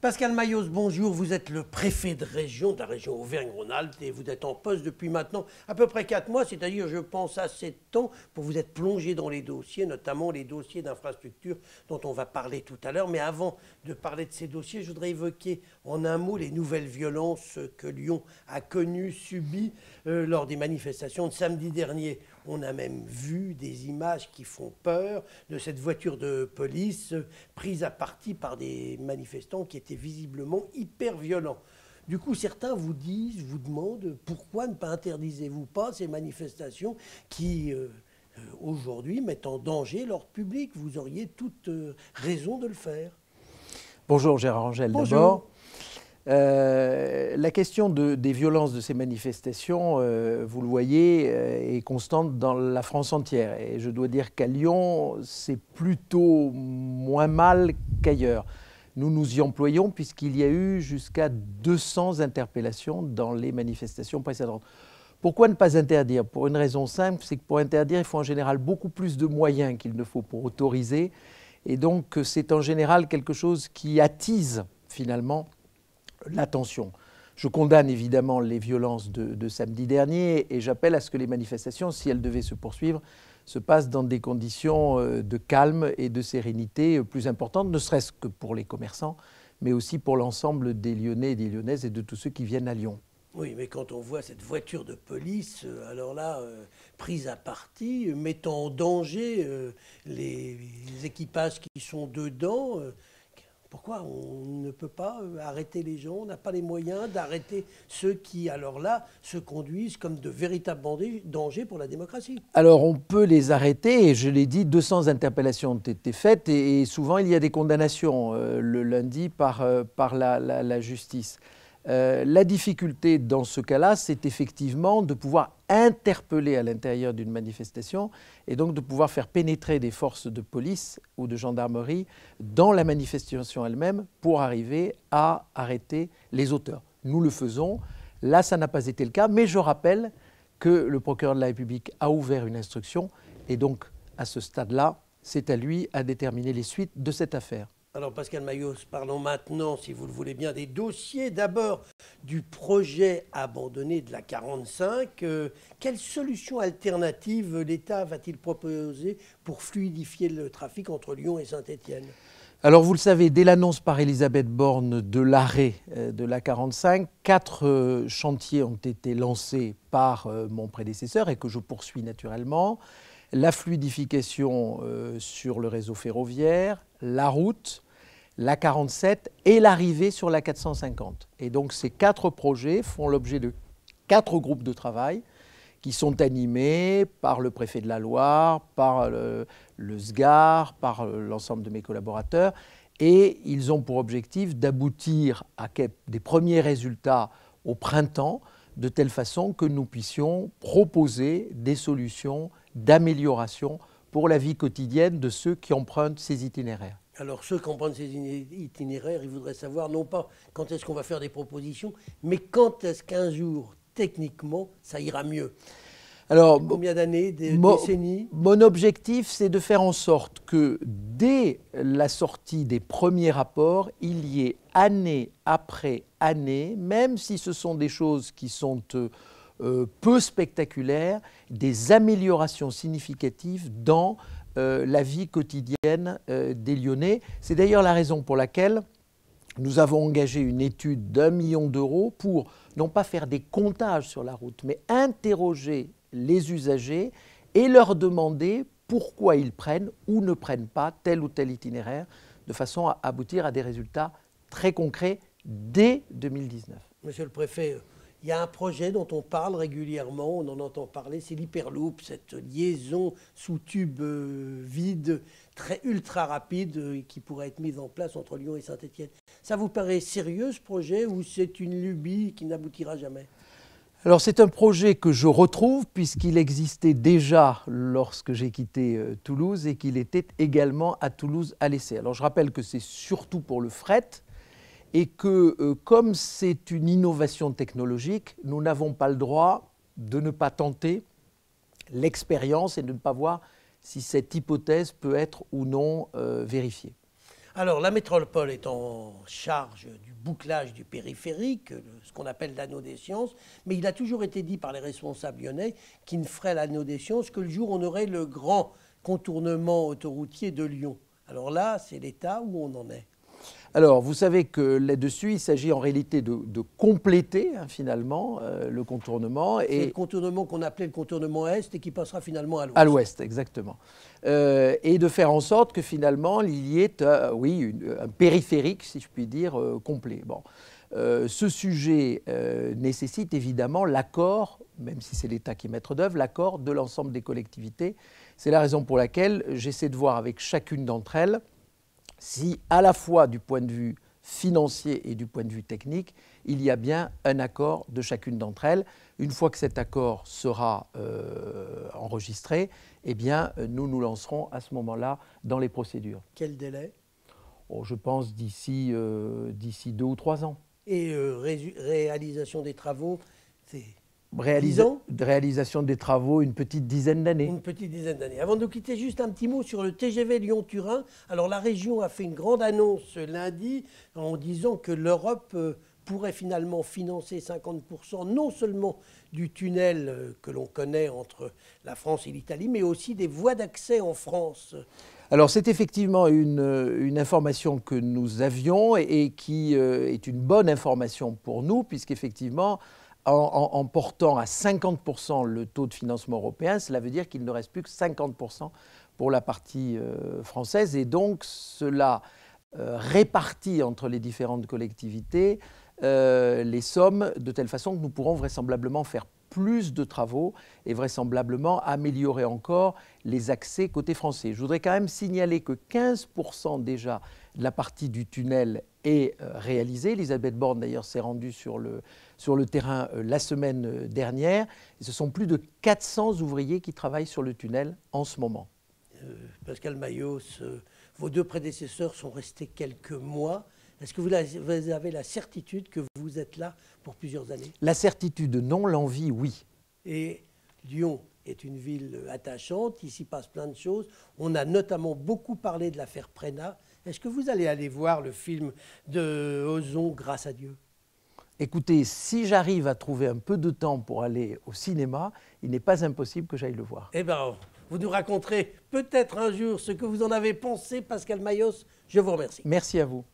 Pascal Mayos, bonjour. Vous êtes le préfet de la région Auvergne-Rhône-Alpes, et vous êtes en poste depuis maintenant à peu près 4 mois, c'est-à-dire, je pense, assez de temps pour vous être plongé dans les dossiers, notamment les dossiers d'infrastructure dont on va parler tout à l'heure. Mais avant de parler de ces dossiers, je voudrais évoquer en un mot les nouvelles violences que Lyon a connues, subies lors des manifestations de samedi dernier. On a même vu des images qui font peur de cette voiture de police prise à partie par des manifestants qui étaient visiblement hyper violents. Du coup, certains vous disent, vous demandent pourquoi ne pas interdisez-vous pas ces manifestations qui, aujourd'hui, mettent en danger l'ordre public. Vous auriez toute raison de le faire. Bonjour Gérard Angel d'abord. La question des violences de ces manifestations, vous le voyez, est constante dans la France entière. Et je dois dire qu'à Lyon, c'est plutôt moins mal qu'ailleurs. Nous nous y employons puisqu'il y a eu jusqu'à 200 interpellations dans les manifestations précédentes. Pourquoi ne pas interdire? Pour une raison simple, c'est que pour interdire, il faut en général beaucoup plus de moyens qu'il ne faut pour autoriser. Et donc, c'est en général quelque chose qui attise finalement l'attention. Je condamne évidemment les violences de samedi dernier et j'appelle à ce que les manifestations, si elles devaient se poursuivre, se passent dans des conditions de calme et de sérénité plus importantes, ne serait-ce que pour les commerçants, mais aussi pour l'ensemble des Lyonnais et des Lyonnaises et de tous ceux qui viennent à Lyon. Oui, mais quand on voit cette voiture de police, alors là, prise à partie, mettant en danger les équipages qui sont dedans, pourquoi on ne peut pas arrêter les gens? On n'a pas les moyens d'arrêter ceux qui, alors là, se conduisent comme de véritables dangers pour la démocratie. Alors on peut les arrêter, et je l'ai dit, 200 interpellations ont été faites, et souvent il y a des condamnations le lundi par la justice. La difficulté dans ce cas-là, c'est effectivement de pouvoir interpeller à l'intérieur d'une manifestation et donc de pouvoir faire pénétrer des forces de police ou de gendarmerie dans la manifestation elle-même pour arriver à arrêter les auteurs. Nous le faisons. Là, ça n'a pas été le cas, mais je rappelle que le procureur de la République a ouvert une instruction et donc à ce stade-là, c'est à lui à déterminer les suites de cette affaire. Alors Pascal Mayos, parlons maintenant, si vous le voulez bien, des dossiers. D'abord, du projet abandonné de la 45. Quelle solution alternative l'État va-t-il proposer pour fluidifier le trafic entre Lyon et Saint-Étienne? Alors vous le savez, dès l'annonce par Elisabeth Borne de l'arrêt de la 45, 4 chantiers ont été lancés par mon prédécesseur et que je poursuis naturellement. La fluidification sur le réseau ferroviaire, la route, la 47 et l'arrivée sur la 450. Et donc ces 4 projets font l'objet de 4 groupes de travail qui sont animés par le préfet de la Loire, par le SGAR, par l'ensemble de mes collaborateurs. Et ils ont pour objectif d'aboutir à des premiers résultats au printemps, de telle façon que nous puissions proposer des solutions d'amélioration pour la vie quotidienne de ceux qui empruntent ces itinéraires. Alors ceux qui empruntent ces itinéraires, ils voudraient savoir non pas quand est-ce qu'on va faire des propositions, mais quand est-ce qu'un jour, techniquement, ça ira mieux. Alors, combien d'années, des décennies? Mon objectif, c'est de faire en sorte que dès la sortie des premiers rapports, il y ait année après année, même si ce sont des choses qui sont peu spectaculaires, des améliorations significatives dans la vie quotidienne des Lyonnais. C'est d'ailleurs la raison pour laquelle nous avons engagé une étude d'1 million d'euros pour non pas faire des comptages sur la route, mais interroger les usagers et leur demander pourquoi ils prennent ou ne prennent pas tel ou tel itinéraire, de façon à aboutir à des résultats très concrets dès 2019. Monsieur le préfet, il y a un projet dont on parle régulièrement, on en entend parler, c'est l'Hyperloop, cette liaison sous tube vide, ultra rapide, qui pourrait être mise en place entre Lyon et Saint-Étienne. Ça vous paraît sérieux ce projet ou c'est une lubie qui n'aboutira jamais? Alors c'est un projet que je retrouve puisqu'il existait déjà lorsque j'ai quitté Toulouse et qu'il était également à Toulouse à l'essai. Alors je rappelle que c'est surtout pour le fret et que comme c'est une innovation technologique, nous n'avons pas le droit de ne pas tenter l'expérience et de ne pas voir si cette hypothèse peut être ou non vérifiée. Alors, la métropole est en charge du bouclage du périphérique, ce qu'on appelle l'anneau des sciences, mais il a toujours été dit par les responsables lyonnais qu'ils ne feraient l'anneau des sciences que le jour où on aurait le grand contournement autoroutier de Lyon. Alors là, c'est l'état où on en est. Alors, vous savez que là-dessus, il s'agit en réalité de compléter finalement le contournement. C'est le contournement qu'on appelait le contournement Est et qui passera finalement à l'Ouest. À l'Ouest, exactement. Et de faire en sorte que finalement, il y ait un périphérique, si je puis dire, complet. Bon. Ce sujet nécessite évidemment l'accord, même si c'est l'État qui est maître d'œuvre, l'accord de l'ensemble des collectivités. C'est la raison pour laquelle j'essaie de voir avec chacune d'entre elles si, à la fois du point de vue financier et du point de vue technique, il y a bien un accord de chacune d'entre elles. Une fois que cet accord sera enregistré, eh bien, nous nous lancerons à ce moment-là dans les procédures. Quel délai ? Je pense d'ici 2 ou 3 ans. Et réalisation des travaux, c'est... Réalisation des travaux, une petite dizaine d'années. Une petite dizaine d'années. Avant de nous quitter, juste un petit mot sur le TGV Lyon-Turin. Alors la région a fait une grande annonce lundi en disant que l'Europe pourrait finalement financer 50% non seulement du tunnel que l'on connaît entre la France et l'Italie, mais aussi des voies d'accès en France. Alors c'est effectivement une information que nous avions et qui est une bonne information pour nous, puisqu'effectivement, en portant à 50% le taux de financement européen, cela veut dire qu'il ne reste plus que 50% pour la partie française. Et donc, cela répartit entre les différentes collectivités les sommes de telle façon que nous pourrons vraisemblablement faire plus de travaux et vraisemblablement améliorer encore les accès côté français. Je voudrais quand même signaler que 15% déjà de la partie du tunnel est réalisée. Elisabeth Borne d'ailleurs s'est rendue sur le terrain la semaine dernière. Et ce sont plus de 400 ouvriers qui travaillent sur le tunnel en ce moment. Pascal Mayos, vos 2 prédécesseurs sont restés quelques mois. Est-ce que vous avez la certitude que vous êtes là pour plusieurs années? La certitude, non. L'envie, oui. Et Lyon est une ville attachante. Ici passe plein de choses. On a notamment beaucoup parlé de l'affaire Prénat. Est-ce que vous allez aller voir le film de Ozon, Grâce à Dieu? Écoutez, si j'arrive à trouver un peu de temps pour aller au cinéma, il n'est pas impossible que j'aille le voir. Eh bien, vous nous raconterez peut-être un jour ce que vous en avez pensé, Pascal Mayos. Je vous remercie. Merci à vous.